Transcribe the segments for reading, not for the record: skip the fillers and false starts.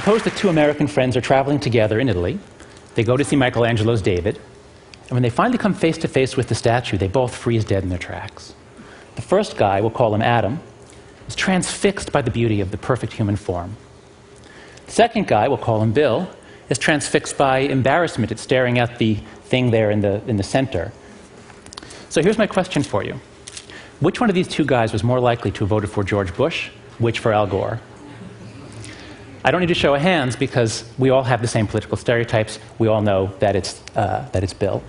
suppose that two American friends are traveling together in Italy. They go to see Michelangelo's David, and when they finally come face to face with the statue, they both freeze dead in their tracks. The first guy, we'll call him Adam, is transfixed by the beauty of the perfect human form. The second guy, we'll call him Bill, is transfixed by embarrassment at staring at the thing there in the center. So here's my question for you. Which one of these two guys was more likely to have voted for George Bush, which for Al Gore? I don't need to show of hands because we all have the same political stereotypes. We all know that it's Bill.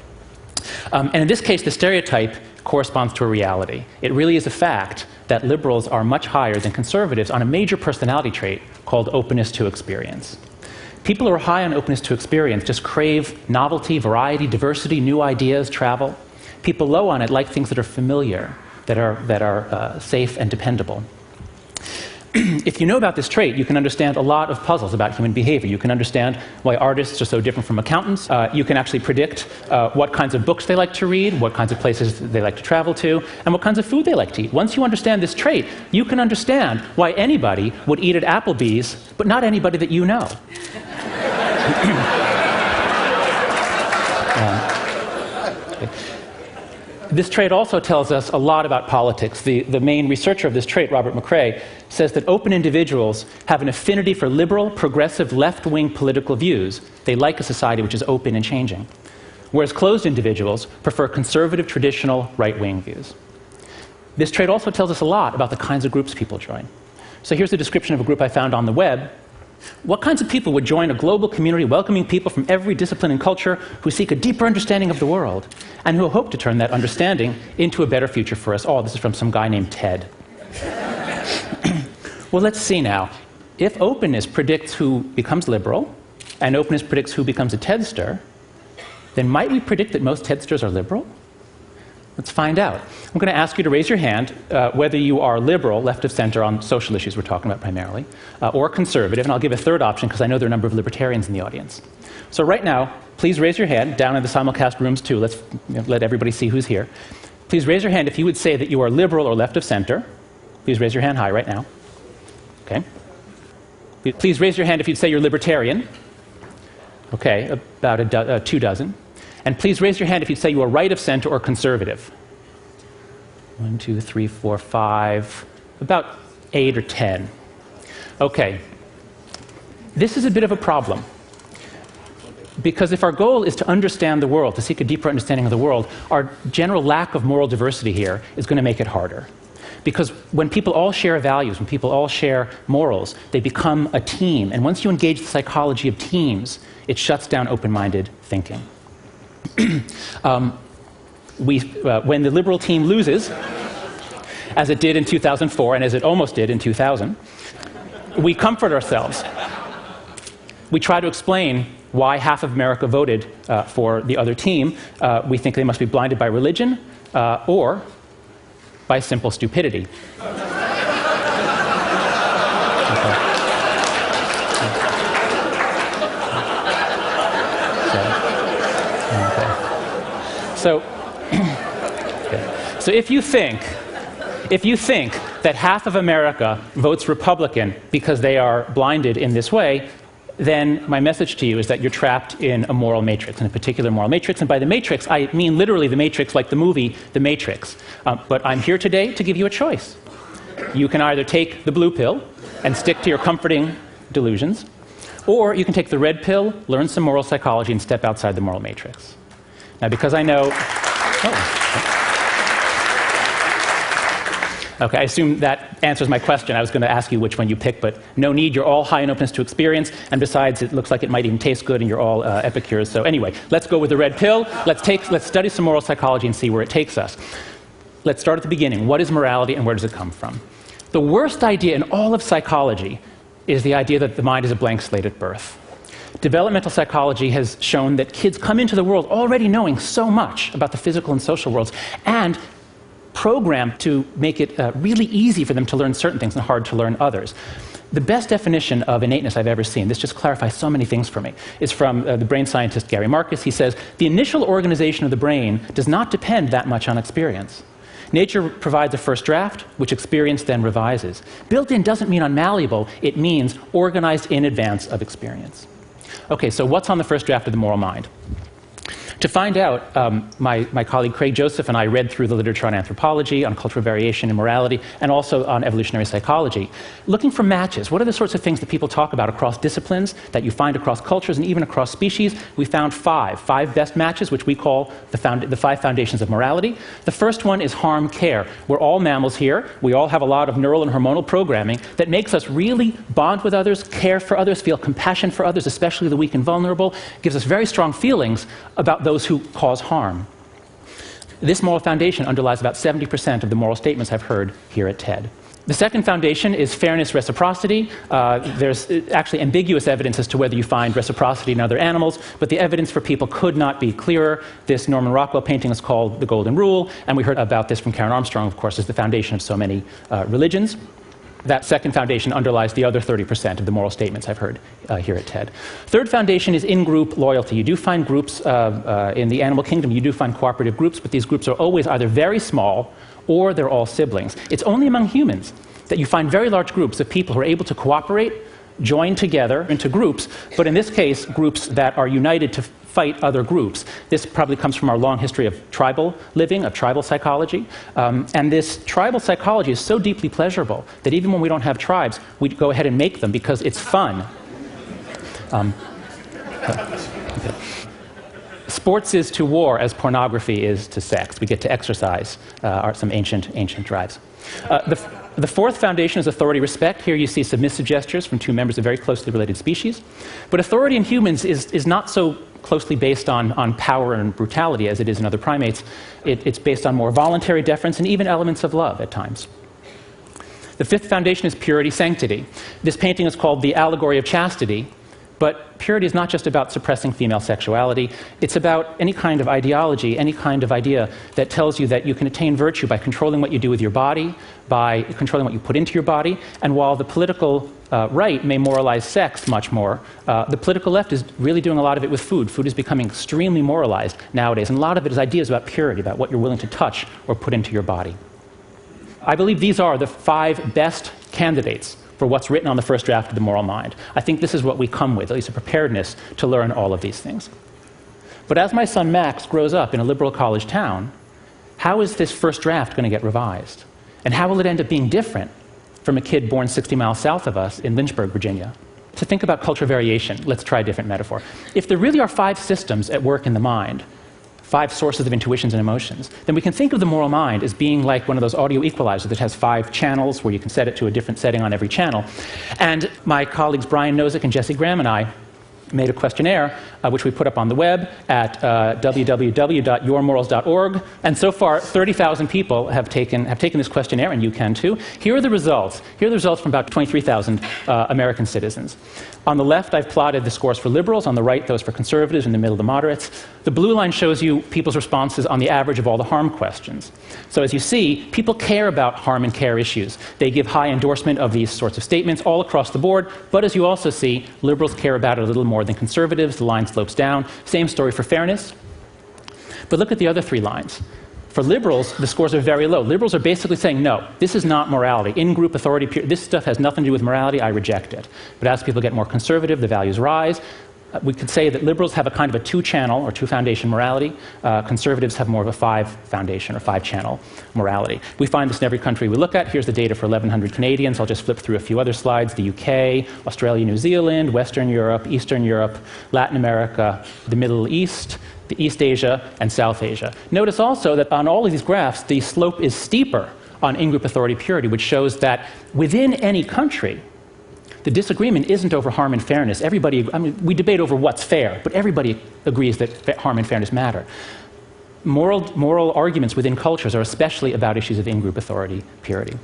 And in this case, the stereotype corresponds to a reality. It really is a fact that liberals are much higher than conservatives on a major personality trait called openness to experience. People who are high on openness to experience just crave novelty, variety, diversity, new ideas, travel. People low on it like things that are familiar, that are safe and dependable. If you know about this trait, you can understand a lot of puzzles about human behavior. You can understand why artists are so different from accountants. You can actually predict what kinds of books they like to read, what kinds of places they like to travel to, and what kinds of food they like to eat. Once you understand this trait, you can understand why anybody would eat at Applebee's, but not anybody that you know. This trait also tells us a lot about politics. The main researcher of this trait, Robert McCrae, says that open individuals have an affinity for liberal, progressive, left-wing political views. They like a society which is open and changing. Whereas closed individuals prefer conservative, traditional, right-wing views. This trait also tells us a lot about the kinds of groups people join. So here's a description of a group I found on the web. What kinds of people would join a global community welcoming people from every discipline and culture who seek a deeper understanding of the world and who hope to turn that understanding into a better future for us all? This is from some guy named Ted. Well, let's see now. If openness predicts who becomes liberal and openness predicts who becomes a Tedster, then might we predict that most Tedsters are liberal? Let's find out. I'm going to ask you to raise your hand whether you are liberal, left of center on social issues we're talking about primarily, or conservative, and I'll give a third option because I know there are a number of libertarians in the audience. So right now, please raise your hand down in the simulcast rooms too. Let's let everybody see who's here. Please raise your hand if you would say that you are liberal or left of center. Please raise your hand high right now. Okay. Please raise your hand if you'd say you're libertarian. Okay, about 2 dozen. And please raise your hand if you'd say you are right of center or conservative. 1, 2, 3, 4, 5, about 8 or 10. Okay. This is a bit of a problem. Because if our goal is to understand the world, to seek a deeper understanding of the world, our general lack of moral diversity here is going to make it harder. Because when people all share values, when people all share morals, they become a team. And once you engage the psychology of teams, it shuts down open-minded thinking. When the liberal team loses, as it did in 2004 and as it almost did in 2000, we comfort ourselves. We try to explain why half of America voted for the other team. We think they must be blinded by religion or by simple stupidity. So if you think that half of America votes Republican because they are blinded in this way, then my message to you is that you're trapped in a moral matrix, in a particular moral matrix. And by the matrix, I mean literally the matrix like the movie The Matrix. But I'm here today to give you a choice. You can either take the blue pill and stick to your comforting delusions, or you can take the red pill, learn some moral psychology, and step outside the moral matrix. Now, because I know... Okay, I assume that answers my question. I was going to ask you which one you pick, but no need. You're all high in openness to experience, and besides, it looks like it might even taste good, and you're all epicures. So anyway, let's go with the red pill. Let's study some moral psychology and see where it takes us. Let's start at the beginning. What is morality, and where does it come from? The worst idea in all of psychology is the idea that the mind is a blank slate at birth. Developmental psychology has shown that kids come into the world already knowing so much about the physical and social worlds, and programmed to make it really easy for them to learn certain things and hard to learn others. The best definition of innateness I've ever seen, this just clarifies so many things for me, is from the brain scientist Gary Marcus. He says, the initial organization of the brain does not depend that much on experience. Nature provides a first draft, which experience then revises. Built-in doesn't mean unmalleable. It means organized in advance of experience. Okay, so what's on the first draft of the moral mind? To find out, my colleague Craig Joseph and I read through the literature on anthropology, on cultural variation and morality, and also on evolutionary psychology, looking for matches. What are the sorts of things that people talk about across disciplines, that you find across cultures, and even across species? We found five best matches, which we call the 5 foundations of morality. The first one is harm, care. We're all mammals here. We all have a lot of neural and hormonal programming that makes us really bond with others, care for others, feel compassion for others, especially the weak and vulnerable, gives us very strong feelings about those who cause harm. This moral foundation underlies about 70% of the moral statements I've heard here at TED. The second foundation is fairness, reciprocity. There's actually ambiguous evidence as to whether you find reciprocity in other animals, but the evidence for people could not be clearer. This Norman Rockwell painting is called The Golden Rule, and we heard about this from Karen Armstrong, of course, as the foundation of so many religions. That second foundation underlies the other 30% of the moral statements I've heard here at TED. Third foundation is in-group loyalty. You do find groups in the animal kingdom, you do find cooperative groups, but these groups are always either very small or they're all siblings. It's only among humans that you find very large groups of people who are able to cooperate, join together into groups, but in this case, groups that are united to fight other groups. This probably comes from our long history of tribal living, of tribal psychology. And this tribal psychology is so deeply pleasurable that even when we don't have tribes, we go ahead and make them because it's fun. Sports is to war as pornography is to sex. We get to exercise some ancient drives. The fourth foundation is authority respect. Here you see submissive gestures from two members of very closely related species. But authority in humans is not so closely based on power and brutality as it is in other primates. It's based on more voluntary deference and even elements of love at times. The fifth foundation is purity, sanctity. This painting is called The Allegory of Chastity. But purity is not just about suppressing female sexuality. It's about any kind of ideology, any kind of idea that tells you that you can attain virtue by controlling what you do with your body, by controlling what you put into your body. And while the political right may moralize sex much more, the political left is really doing a lot of it with food. Food is becoming extremely moralized nowadays. And a lot of it is ideas about purity, about what you're willing to touch or put into your body. I believe these are the 5 best candidates for what's written on the first draft of the moral mind. I think this is what we come with, at least a preparedness to learn all of these things. But as my son Max grows up in a liberal college town, how is this first draft going to get revised? And how will it end up being different from a kid born 60 miles south of us in Lynchburg, Virginia? To think about cultural variation, let's try a different metaphor. If there really are 5 systems at work in the mind, 5 sources of intuitions and emotions, then we can think of the moral mind as being like one of those audio equalizers that has 5 channels where you can set it to a different setting on every channel. And my colleagues Brian Nozick and Jesse Graham and I made a questionnaire, which we put up on the web at www.yourmorals.org. And so far, 30,000 people have taken this questionnaire, and you can too. Here are the results. Here are the results from about 23,000 American citizens. On the left, I've plotted the scores for liberals. On the right, those for conservatives. In the middle, the moderates. The blue line shows you people's responses on the average of all the harm questions. So as you see, people care about harm and care issues. They give high endorsement of these sorts of statements all across the board. But as you also see, liberals care about it a little more than conservatives. The line slopes down. Same story for fairness. But look at the other 3 lines. For liberals, the scores are very low. Liberals are basically saying, no, this is not morality. In-group authority, this stuff has nothing to do with morality, I reject it. But as people get more conservative, the values rise. We could say that liberals have a kind of a 2-channel or 2-foundation morality. Conservatives have more of a 5-foundation or 5-channel morality. We find this in every country we look at. Here's the data for 1,100 Canadians. I'll just flip through a few other slides. The UK, Australia, New Zealand, Western Europe, Eastern Europe, Latin America, the Middle East, the East Asia, and South Asia. Notice also that on all of these graphs, the slope is steeper on in-group authority purity, which shows that within any country, the disagreement isn't over harm and fairness. We debate over what's fair, but everybody agrees that harm and fairness matter. Moral arguments within cultures are especially about issues of in-group authority purity.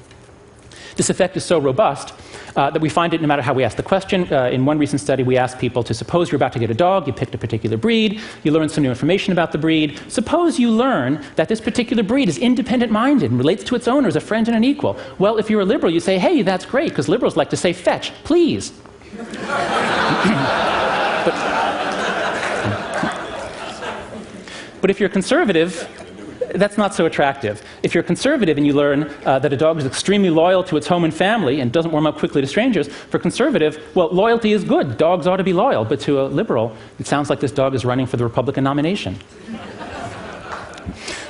This effect is so robust that we find it no matter how we ask the question. In one recent study, we asked people to suppose you're about to get a dog, you picked a particular breed, you learned some new information about the breed. Suppose you learn that this particular breed is independent-minded and relates to its owner as a friend and an equal. Well, if you're a liberal, you say, hey, that's great, because liberals like to say, fetch, please. But if you're conservative, that's not so attractive. If you're conservative and you learn that a dog is extremely loyal to its home and family and doesn't warm up quickly to strangers, for conservative, well, loyalty is good. Dogs ought to be loyal. But to a liberal, it sounds like this dog is running for the Republican nomination.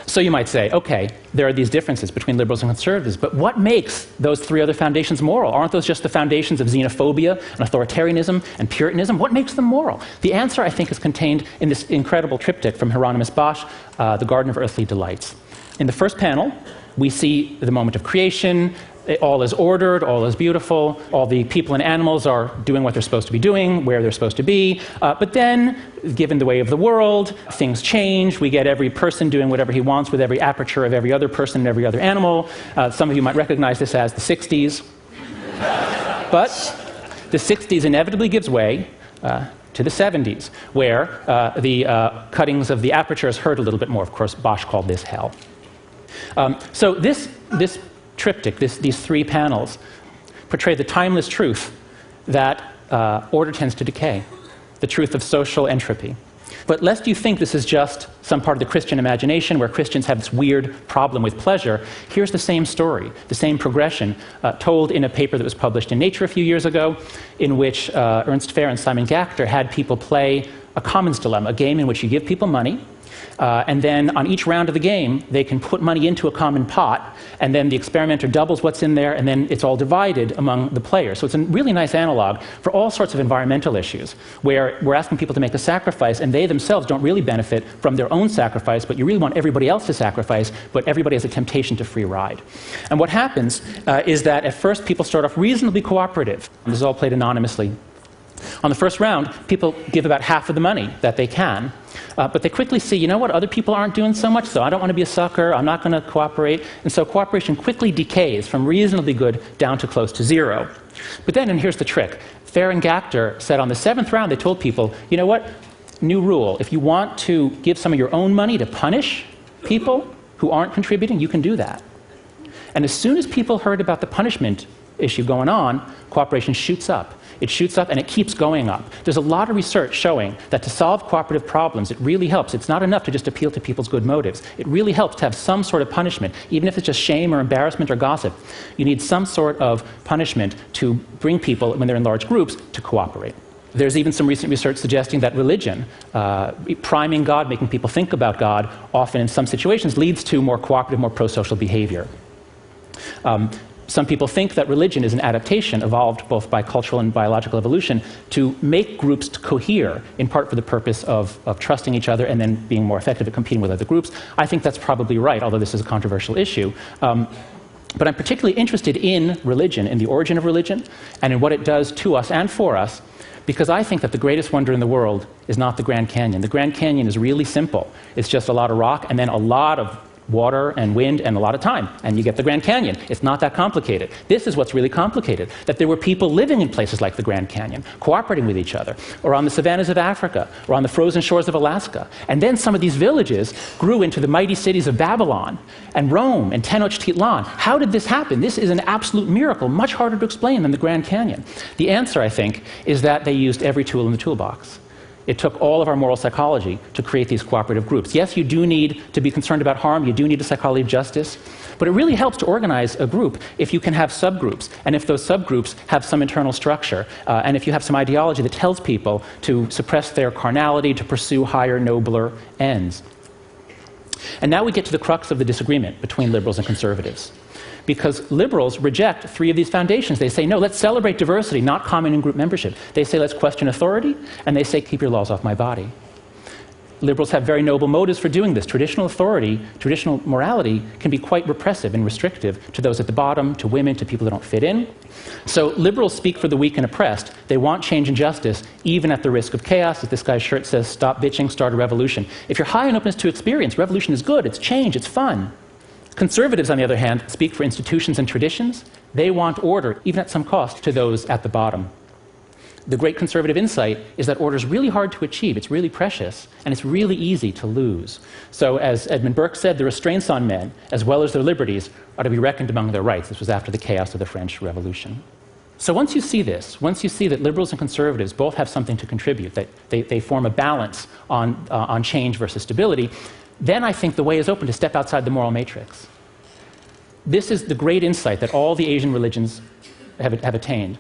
So you might say, okay, there are these differences between liberals and conservatives, but what makes those three other foundations moral? Aren't those just the foundations of xenophobia and authoritarianism and Puritanism? What makes them moral? The answer, I think, is contained in this incredible triptych from Hieronymus Bosch, The Garden of Earthly Delights. In the first panel, we see the moment of creation. All is ordered, all is beautiful, all the people and animals are doing what they're supposed to be doing, where they're supposed to be. But then, given the way of the world, things change. We get every person doing whatever he wants with every aperture of every other person and every other animal. Some of you might recognize this as the 60s. But the 60s inevitably gives way to the 70s, where the cuttings of the apertures hurt a little bit more. Of course, Bosch called this hell. So this triptych, these three panels, portray the timeless truth that order tends to decay, the truth of social entropy. But lest you think this is just some part of the Christian imagination where Christians have this weird problem with pleasure, here's the same story, the same progression, told in a paper that was published in Nature a few years ago, in which Ernst Fehr and Simon Gachter had people play a commons dilemma, a game in which you give people money, and then on each round of the game, they can put money into a common pot, and then the experimenter doubles what's in there, and then it's all divided among the players. So it's a really nice analog for all sorts of environmental issues, where we're asking people to make a sacrifice, and they themselves don't really benefit from their own sacrifice, but you really want everybody else to sacrifice, but everybody has a temptation to free ride. And what happens is that at first people start off reasonably cooperative. This is all played anonymously. On the first round, people give about half of the money that they can, but they quickly see, you know what, other people aren't doing so much, so I don't want to be a sucker, I'm not going to cooperate, and so cooperation quickly decays from reasonably good down to close to zero. But then, and here's the trick, Fehr and Gachter said on the seventh round, they told people, you know what, new rule, if you want to give some of your own money to punish people who aren't contributing, you can do that. And as soon as people heard about the punishment issue going on, cooperation shoots up. It shoots up and it keeps going up. There's a lot of research showing that to solve cooperative problems, it really helps. It's not enough to just appeal to people's good motives. It really helps to have some sort of punishment, even if it's just shame or embarrassment or gossip. You need some sort of punishment to bring people, when they're in large groups, to cooperate. There's even some recent research suggesting that religion, priming God, making people think about God, often in some situations leads to more cooperative, more pro-social behavior. Some people think that religion is an adaptation evolved both by cultural and biological evolution to make groups to cohere, in part for the purpose of trusting each other and then being more effective at competing with other groups. I think that's probably right, although this is a controversial issue. But I'm particularly interested in religion, in the origin of religion, and in what it does to us and for us, because I think that the greatest wonder in the world is not the Grand Canyon. The Grand Canyon is really simple. It's just a lot of rock and then a lot of water and wind and a lot of time, and you get the Grand Canyon. It's not that complicated. This is what's really complicated, that there were people living in places like the Grand Canyon, cooperating with each other, or on the savannas of Africa, or on the frozen shores of Alaska. And then some of these villages grew into the mighty cities of Babylon and Rome and Tenochtitlan. How did this happen? This is an absolute miracle, much harder to explain than the Grand Canyon. The answer, I think, is that they used every tool in the toolbox. It took all of our moral psychology to create these cooperative groups. Yes, you do need to be concerned about harm, you do need a psychology of justice, but it really helps to organize a group if you can have subgroups, and if those subgroups have some internal structure, and if you have some ideology that tells people to suppress their carnality, to pursue higher, nobler ends. And now we get to the crux of the disagreement between liberals and conservatives. Because liberals reject three of these foundations. They say, no, let's celebrate diversity, not common in-group membership. They say, let's question authority, and they say, keep your laws off my body. Liberals have very noble motives for doing this. Traditional authority, traditional morality can be quite repressive and restrictive to those at the bottom, to women, to people that don't fit in. So liberals speak for the weak and oppressed. They want change and justice, even at the risk of chaos. As this guy's shirt says, stop bitching, start a revolution. If you're high on openness to experience, revolution is good, it's change, it's fun. Conservatives, on the other hand, speak for institutions and traditions. They want order, even at some cost, to those at the bottom. The great conservative insight is that order is really hard to achieve, it's really precious, and it's really easy to lose. So as Edmund Burke said, the restraints on men, as well as their liberties, are to be reckoned among their rights. This was after the chaos of the French Revolution. So once you see this, once you see that liberals and conservatives both have something to contribute, that they form a balance on change versus stability, then I think the way is open to step outside the moral matrix. This is the great insight that all the Asian religions have attained.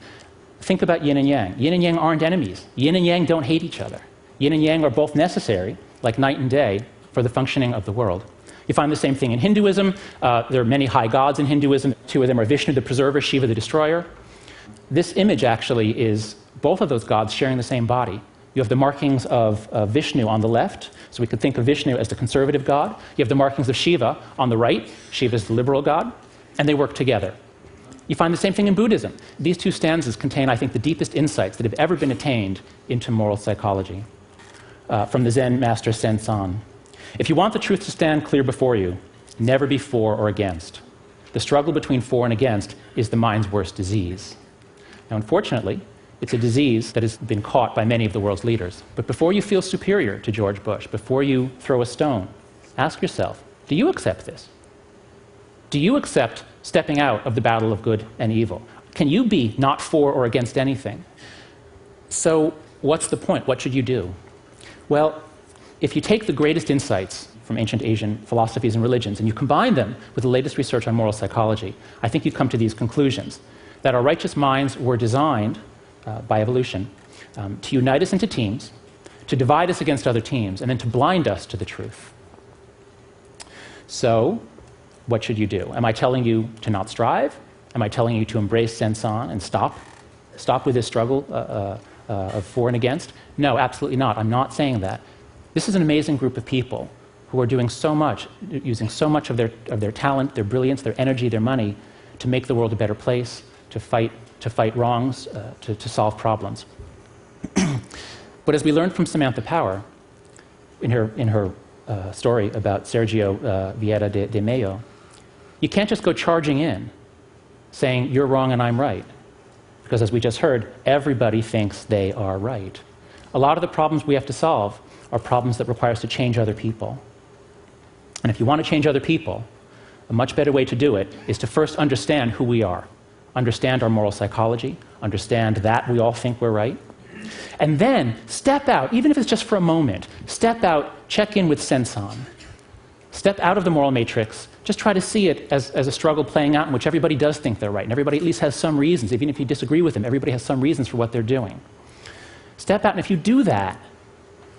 Think about yin and yang. Yin and yang aren't enemies. Yin and yang don't hate each other. Yin and yang are both necessary, like night and day, for the functioning of the world. You find the same thing in Hinduism. There are many high gods in Hinduism. Two of them are Vishnu, the preserver, Shiva, the destroyer. This image actually is both of those gods sharing the same body. You have the markings of Vishnu on the left, so we could think of Vishnu as the conservative god. You have the markings of Shiva on the right. Shiva is the liberal god, and they work together. You find the same thing in Buddhism. These two stanzas contain, I think, the deepest insights that have ever been attained into moral psychology. From the Zen master Sen-san. If you want the truth to stand clear before you, never be for or against. The struggle between for and against is the mind's worst disease. Now, unfortunately, it's a disease that has been caught by many of the world's leaders. But before you feel superior to George Bush, before you throw a stone, ask yourself, do you accept this? Do you accept stepping out of the battle of good and evil? Can you be not for or against anything? So what's the point? What should you do? Well, if you take the greatest insights from ancient Asian philosophies and religions and you combine them with the latest research on moral psychology, I think you'd come to these conclusions: that our righteous minds were designed by evolution to unite us into teams, to divide us against other teams, and then to blind us to the truth. So, what should you do? Am I telling you to not strive? Am I telling you to embrace Sen-san and stop with this struggle of for and against? No, absolutely not. I'm not saying that. This is an amazing group of people who are doing so much, using so much of their talent, their brilliance, their energy, their money to make the world a better place, to fight wrongs, to solve problems. But as we learned from Samantha Power in her story about Sergio Vieira de Mello, you can't just go charging in saying you're wrong and I'm right. Because as we just heard, everybody thinks they are right. A lot of the problems we have to solve are problems that require us to change other people. And if you want to change other people, a much better way to do it is to first understand who we are, understand our moral psychology, understand that we all think we're right, and then step out, even if it's just for a moment, step out, check in with Sen-san. Step out of the moral matrix, just try to see it as a struggle playing out in which everybody does think they're right, and everybody at least has some reasons. Even if you disagree with them, everybody has some reasons for what they're doing. Step out, and if you do that,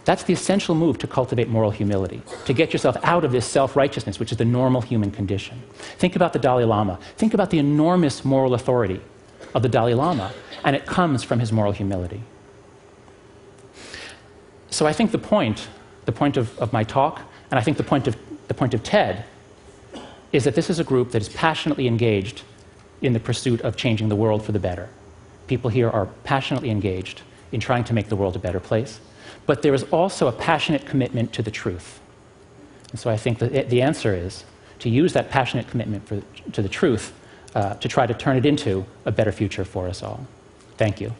that's the essential move to cultivate moral humility, to get yourself out of this self-righteousness, which is the normal human condition. Think about the Dalai Lama. Think about the enormous moral authority of the Dalai Lama, and it comes from his moral humility. So I think the point of my talk, and I think the point of TED, is that this is a group that is passionately engaged in the pursuit of changing the world for the better. People here are passionately engaged in trying to make the world a better place. But there is also a passionate commitment to the truth. And so I think that the answer is to use that passionate commitment to the truth to try to turn it into a better future for us all. Thank you.